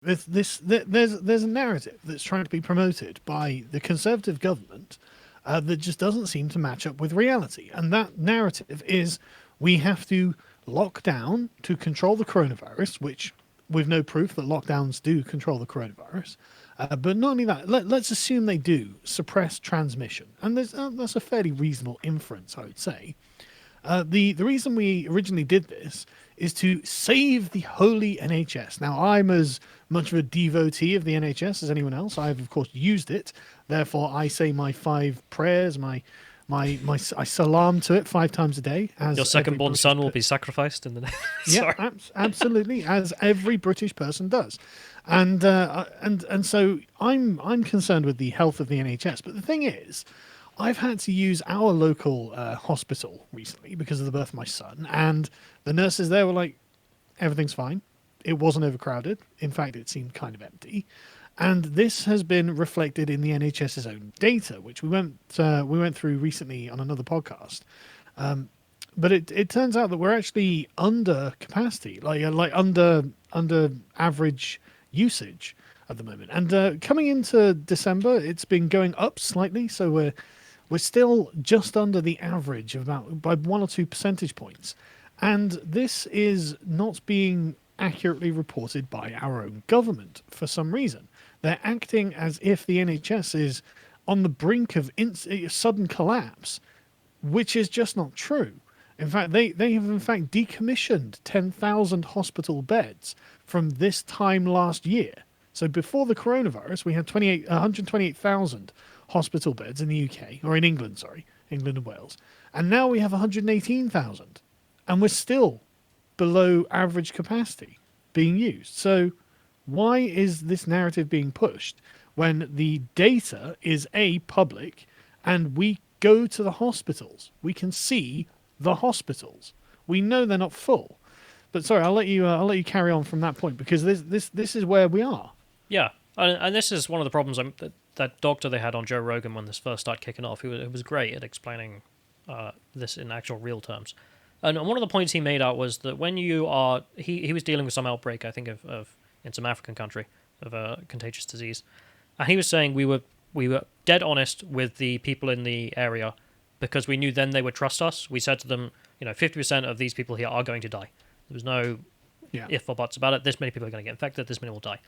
There's a narrative that's trying to be promoted by the Conservative government that just doesn't seem to match up with reality. And that narrative is we have to lock down to control the coronavirus, which we've no proof that lockdowns do control the coronavirus. But not only that, let's assume they do suppress transmission. And that's a fairly reasonable inference, I would say. The reason we originally did this is to save the holy NHS. Now, I'm as much of a devotee of the NHS as anyone else. I've, of course, used it. Therefore, I say my 5 prayers, I salam to it 5 times a day. As your second-born son will be sacrificed in the yeah, absolutely, as every British person does, and so I'm concerned with the health of the NHS. But the thing is, I've had to use our local hospital recently because of the birth of my son, and the nurses there were like, everything's fine. It wasn't overcrowded. In fact, it seemed kind of empty. And this has been reflected in the NHS's own data, which we went through recently on another podcast. But it turns out that we're actually under capacity, like under average usage at the moment. And coming into December, it's been going up slightly, so we're still just under the average of about by 1 or 2 percentage points. And this is not being accurately reported by our own government for some reason. They're acting as if the NHS is on the brink of sudden collapse, which is just not true. In fact, they have in fact decommissioned 10,000 hospital beds from this time last year. So before the coronavirus, we had 128,000 hospital beds in the UK, or in England, sorry, England and Wales. And now we have 118,000. And we're still below average capacity being used. So why is this narrative being pushed when the data is public and we go to the hospitals? We can see the hospitals. We know they're not full. But sorry, I'll let you carry on from that point, because this is where we are. Yeah, and this is one of the problems that doctor they had on Joe Rogan when this first started kicking off. He was great at explaining this in actual real terms. And one of the points he made out was that when you are... He was dealing with some outbreak, I think, of in some African country, of a contagious disease. And he was saying we were dead honest with the people in the area because we knew then they would trust us. We said to them, 50% of these people here are going to die. There was no if or buts about it. This many people are going to get infected. This many will die.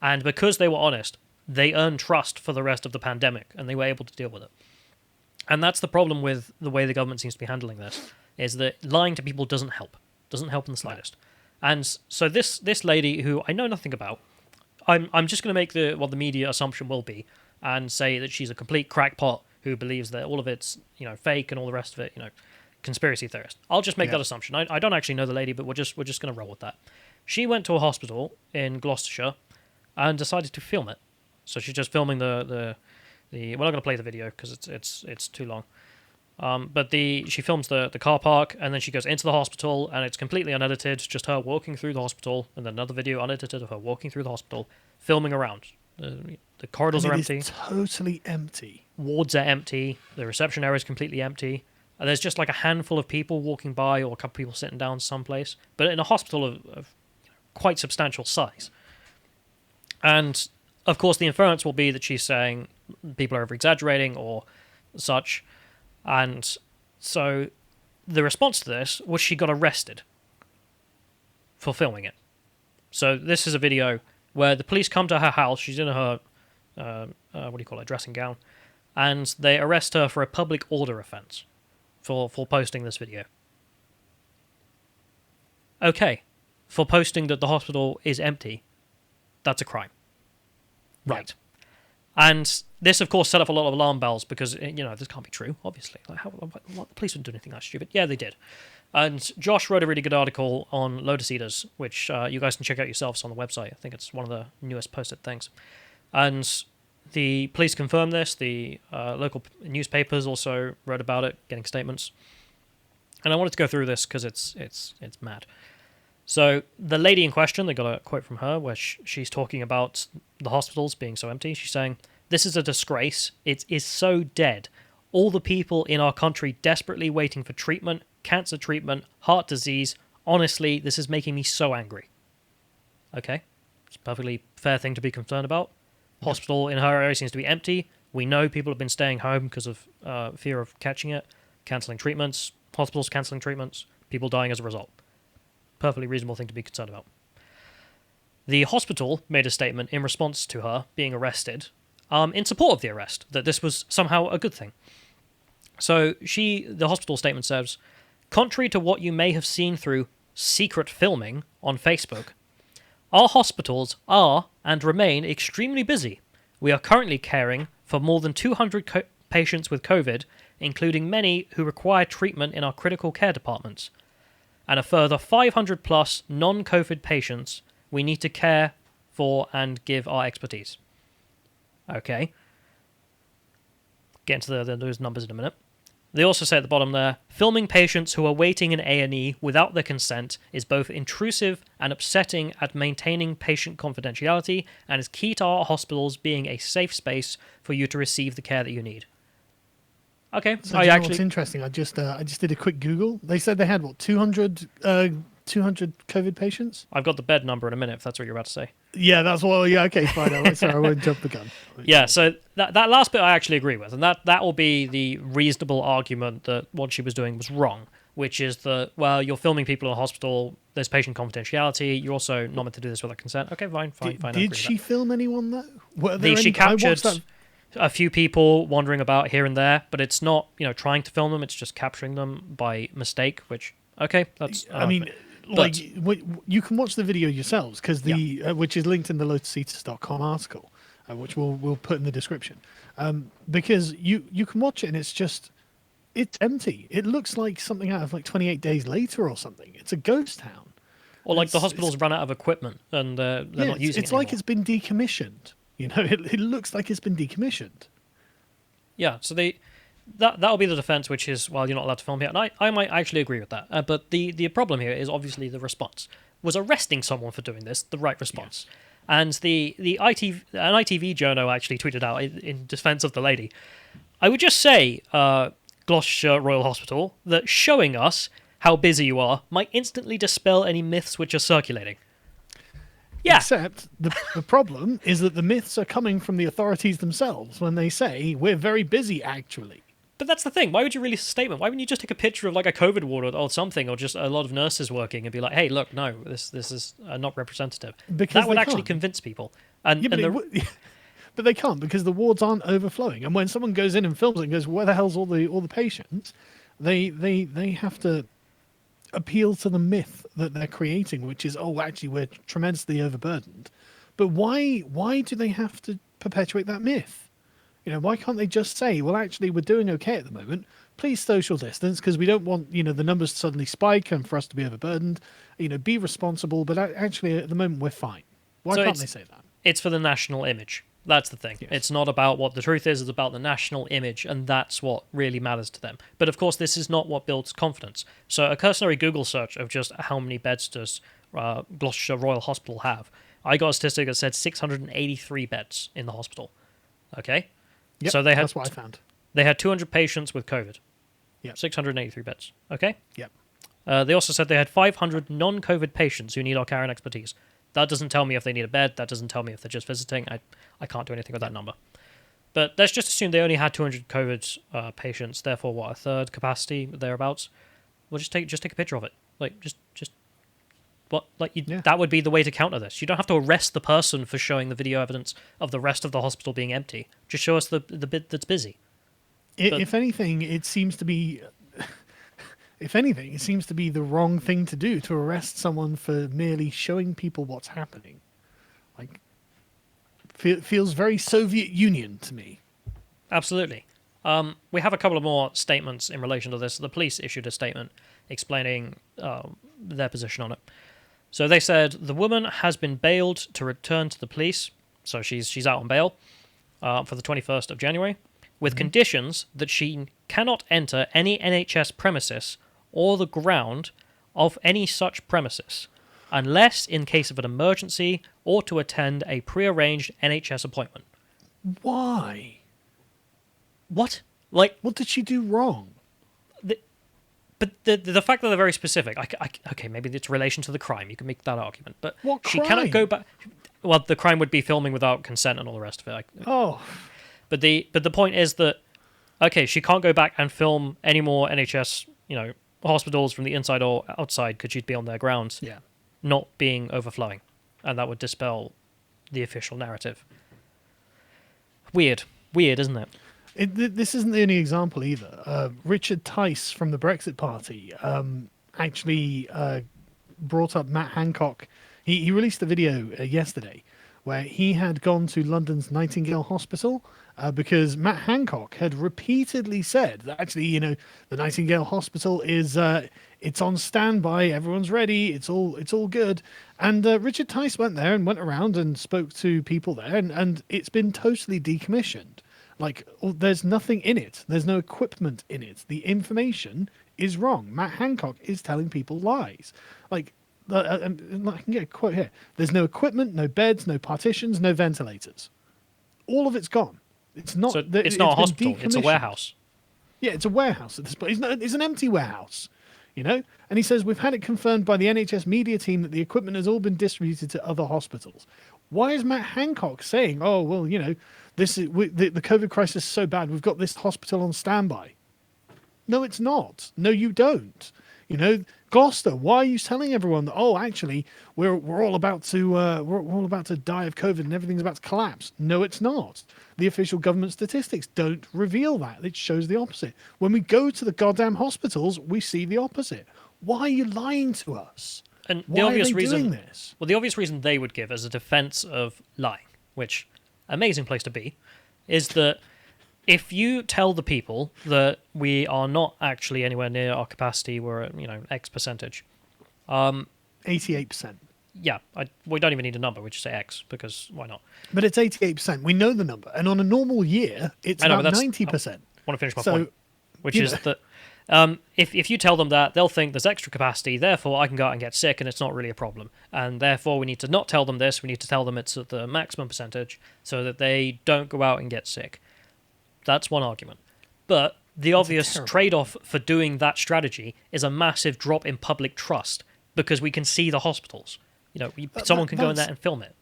And because they were honest, they earned trust for the rest of the pandemic, and they were able to deal with it. And that's the problem with the way the government seems to be handling this, is that lying to people doesn't help in the slightest. And so this lady, who I know nothing about, I'm just going to make what the media assumption will be, and say that she's a complete crackpot who believes that all of it's fake and all the rest of it, conspiracy theorist. I'll just make that assumption. I don't actually know the lady, but we're just going to roll with that. She went to a hospital in Gloucestershire and decided to film it. So she's just filming the we're not going to play the video because it's too long. But she films the car park, and then she goes into the hospital, and it's completely unedited, just her walking through the hospital, and then another video unedited of her walking through the hospital, filming around. The corridors are empty. It's totally empty. Wards are empty. The reception area is completely empty. And there's just like a handful of people walking by, or a couple of people sitting down someplace. But in a hospital of quite substantial size. And, of course, the inference will be that she's saying people are over-exaggerating or such. And so the response to this was she got arrested for filming it. So this is a video where the police come to her house. She's in her, dressing gown. And they arrest her for a public order offence for posting this video. Okay, for posting that the hospital is empty, that's a crime. Right. And this, of course, set up a lot of alarm bells because, this can't be true, obviously. Like, the police wouldn't do anything that stupid. Yeah, they did. And Josh wrote a really good article on Lotus Eaters, which you guys can check out yourselves on the website. I think it's one of the newest posted things. And the police confirmed this. The local newspapers also wrote about it, getting statements. And I wanted to go through this because it's mad. So the lady in question, they got a quote from her where she's talking about the hospitals being so empty. She's saying, "This is a disgrace. It is so dead. All the people in our country desperately waiting for treatment, cancer treatment, heart disease. Honestly, this is making me so angry." Okay? It's a perfectly fair thing to be concerned about. Hospital in her area seems to be empty. We know people have been staying home because of fear of catching it, cancelling treatments, hospitals cancelling treatments, people dying as a result. Perfectly reasonable thing to be concerned about. The hospital made a statement in response to her being arrested, in support of the arrest, that this was somehow a good thing. So the hospital statement says, contrary to what you may have seen through secret filming on Facebook, our hospitals are and remain extremely busy. We are currently caring for more than 200 patients with COVID, including many who require treatment in our critical care departments, and a further 500 plus non-COVID patients we need to care for and give our expertise. Okay. Get into those numbers in a minute. They also say at the bottom there, filming patients who are waiting in A&E without their consent is both intrusive and upsetting at maintaining patient confidentiality and is key to our hospitals being a safe space for you to receive the care that you need. Okay, So what's interesting? I just did a quick Google. They said they had 200 COVID patients. I've got the bed number in a minute if that's what you're about to say. Yeah, that's what. Yeah, okay, fine. Sorry, I won't jump the gun. Yeah, so that last bit I actually agree with, and that will be the reasonable argument that what she was doing was wrong, which is that, well, you're filming people in a hospital, there's patient confidentiality, you're also not meant to do this without consent. Okay, fine. Did she film anyone though? She captured a few people wandering about here and there, but it's not, trying to film them, it's just capturing them by mistake, which, okay, that's... you can watch the video yourselves, because which is linked in the lotuseaters.com article, which we'll put in the description, because you can watch it and it's empty. It looks like something out of like 28 Days Later or something. It's a ghost town. Or like the hospital's run out of equipment and they're not using it It's like it's been decommissioned. It looks like it's been decommissioned. Yeah, so that'll be the defense, which is, well, you're not allowed to film here. And I might actually agree with that. But the problem here is obviously the response. Was arresting someone for doing this the right response? Yes. And an ITV journo actually tweeted out in defense of the lady, I would just say, Gloucestershire Royal Hospital, that showing us how busy you are might instantly dispel any myths which are circulating. Yeah. Except the problem is that the myths are coming from the authorities themselves when they say, we're very busy, actually. But that's the thing. Why would you release a statement? Why wouldn't you just take a picture of like a COVID ward or something, or just a lot of nurses working and be like, hey, look, no, this is not representative. Because that would actually convince people. But they can't, because the wards aren't overflowing. And when someone goes in and films it and goes, where the hell's all the patients? They have to appeal to the myth that they're creating, which is, actually we're tremendously overburdened. But why do they have to perpetuate that myth? Why can't they just say, well, actually we're doing okay at the moment, please social distance, because we don't want the numbers to suddenly spike and for us to be overburdened, be responsible, but actually at the moment we're fine. Why can't they say that? It's for the national image. That's the thing. Yes. It's not about what the truth is, it's about the national image, and that's what really matters to them. But of course, this is not what builds confidence. So a cursory Google search of just how many beds does Gloucestershire Royal Hospital have, I got a statistic that said 683 beds in the hospital. Okay? Yep, so that's what I found. They had 200 patients with COVID. Yep. 683 beds. Okay? Yep. They also said they had 500 non-COVID patients who need our care and expertise. That doesn't tell me if they need a bed. That doesn't tell me if they're just visiting. I can't do anything with that number. But let's just assume they only had 200 COVID patients. Therefore, a third capacity thereabouts? We'll just take a picture of it. That would be the way to counter this. You don't have to arrest the person for showing the video evidence of the rest of the hospital being empty. Just show us the bit that's busy. If anything, it seems to be the wrong thing to do, to arrest someone for merely showing people what's happening. Feels very Soviet Union to me. Absolutely. We have a couple of more statements in relation to this. The police issued a statement explaining their position on it. So they said the woman has been bailed to return to the police, so she's out on bail for the 21st of January, with conditions that she cannot enter any NHS premises or the ground of any such premises, unless in case of an emergency or to attend a prearranged NHS appointment. Why? What? What did she do wrong? But the fact that they're very specific, okay, maybe it's relation to the crime. You can make that argument, but What she crime? cannot go back. Well, the crime would be filming without consent and all the rest of it. Oh, But the point is that okay, she can't go back and film any more NHS, hospitals from the inside or outside because she'd be on their grounds, yeah. not being overflowing, and that would dispel the official narrative. Weird, isn't it? This isn't the only example either. Richard Tice from the Brexit Party actually brought up Matt Hancock. He released a video yesterday where he had gone to London's Nightingale Hospital because Matt Hancock had repeatedly said that actually, the Nightingale Hospital is it's on standby, everyone's ready, it's all good. And Richard Tice went there and went around and spoke to people there, and it's been totally decommissioned. Like, there's nothing in it. There's no equipment in it. The information is wrong. Matt Hancock is telling people lies. Like, I can get a quote here. There's no equipment, no beds, no partitions, no ventilators. All of it's gone. It's not. So it's not a hospital. It's a decommissioned. warehouse. Yeah, it's a warehouse at this point. It's an empty warehouse, And he says, we've had it confirmed by the NHS media team that the equipment has all been distributed to other hospitals. Why is Matt Hancock saying, oh, well, this is the COVID crisis is so bad, we've got this hospital on standby? No, it's not. No, you don't. Gloucester, why are you telling everyone that, oh, actually, we're all about to we're all about to die of COVID and everything's about to collapse? No, it's not. The official government statistics don't reveal that. It shows the opposite. When we go to the goddamn hospitals, we see the opposite. Why are you lying to us? And why the obvious are they reason, doing this? well, the obvious reason they would give as a defense of lying, which amazing place to be, is that if you tell the people that we are not actually anywhere near our capacity, we're at X percentage. 88%. Yeah, we don't even need a number. We just say X because why not? But it's 88%. We know the number, and on a normal year, it's I know, about but 90%. I want to finish my So, point, which is that if you tell them that, they'll think there's extra capacity, therefore I can go out and get sick, and it's not really a problem. And therefore we need to not tell them this. We need to tell them it's at the maximum percentage so that they don't go out and get sick. That's one argument. But the obvious trade-off for doing that strategy is a massive drop in public trust because we can see the hospitals. Someone can go in there and film it.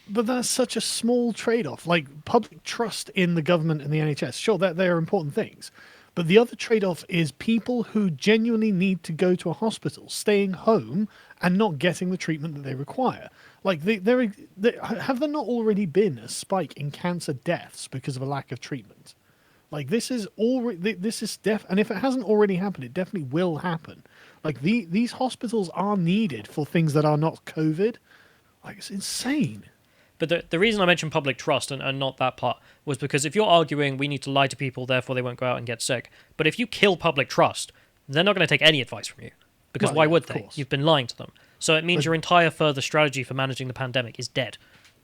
But that's such a small trade-off. Like, public trust in the government and the NHS, sure, they are important things. But the other trade-off is people who genuinely need to go to a hospital, staying home and not getting the treatment that they require. Like, have there not already been a spike in cancer deaths because of a lack of treatment? Like, and if it hasn't already happened, it definitely will happen. Like, these hospitals are needed for things that are not COVID. Like, it's insane. But the reason I mentioned public trust and not that part was because if you're arguing we need to lie to people, therefore they won't go out and get sick. But if you kill public trust, they're not going to take any advice from you. Because why would they? You've been lying to them. So it means your entire further strategy for managing the pandemic is dead.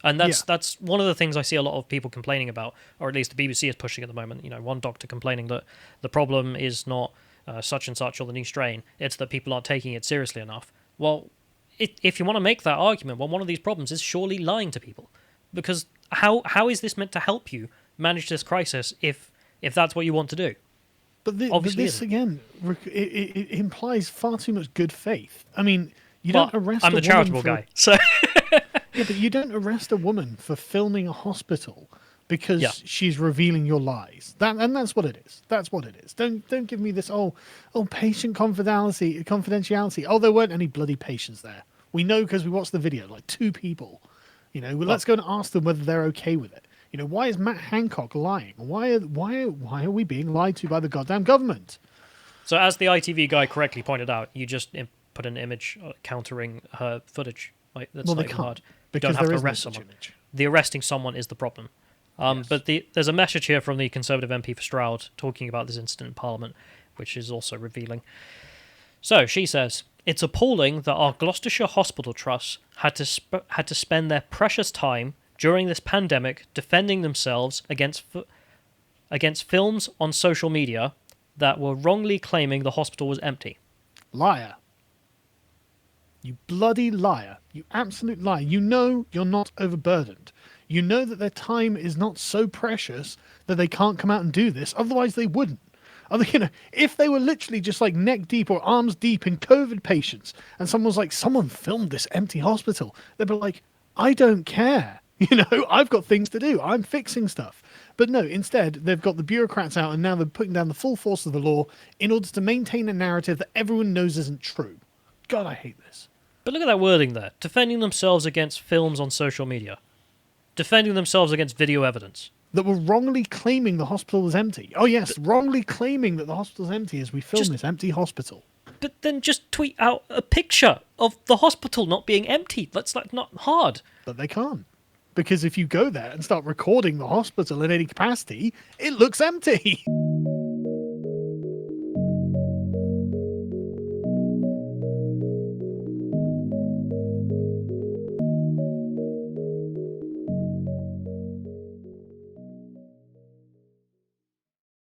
And that's one of the things I see a lot of people complaining about, or at least the BBC is pushing at the moment. One doctor complaining that the problem is not such and such or the new strain, it's that people aren't taking it seriously enough. Well, if you want to make that argument, well, one of these problems is surely lying to people. Because how is this meant to help you manage this crisis if that's what you want to do? But this again, it implies far too much good faith. I mean, you don't arrest I'm a the charitable woman guy, so... Yeah, but you don't arrest a woman for filming a hospital because she's revealing your lies. That's what it is. That's what it is. Don't give me this patient confidentiality. Oh, there weren't any bloody patients there. We know because we watched the video, like 2 people. Let's go and ask them whether they're okay with it. Why is Matt Hancock lying? Why are we being lied to by the goddamn government? So as the ITV guy correctly pointed out, you just put an image countering her footage. That's not even hard. You don't have to arrest someone. The arresting someone is the problem. Yes. But there's a message here from the Conservative MP for Stroud talking about this incident in Parliament, which is also revealing. So she says, it's appalling that our Gloucestershire Hospital Trust had to spend their precious time during this pandemic defending themselves against films on social media that were wrongly claiming the hospital was empty. Liar. You bloody liar. You absolute liar. You know you're not overburdened. You know that their time is not so precious that they can't come out and do this. Otherwise, they wouldn't. If they were literally just like neck deep or arms deep in COVID patients, and someone was like, someone filmed this empty hospital, they'd be like, I don't care. I've got things to do. I'm fixing stuff. But no, instead, they've got the bureaucrats out, and now they're putting down the full force of the law in order to maintain a narrative that everyone knows isn't true. God, I hate this. But look at that wording there. Defending themselves against films on social media. Defending themselves against video evidence. That were wrongly claiming the hospital was empty. Oh, yes, wrongly claiming that the hospital's empty as we film this empty hospital. But then just tweet out a picture of the hospital not being empty. That's like not hard. But they can't. Because if you go there and start recording the hospital in any capacity, it looks empty.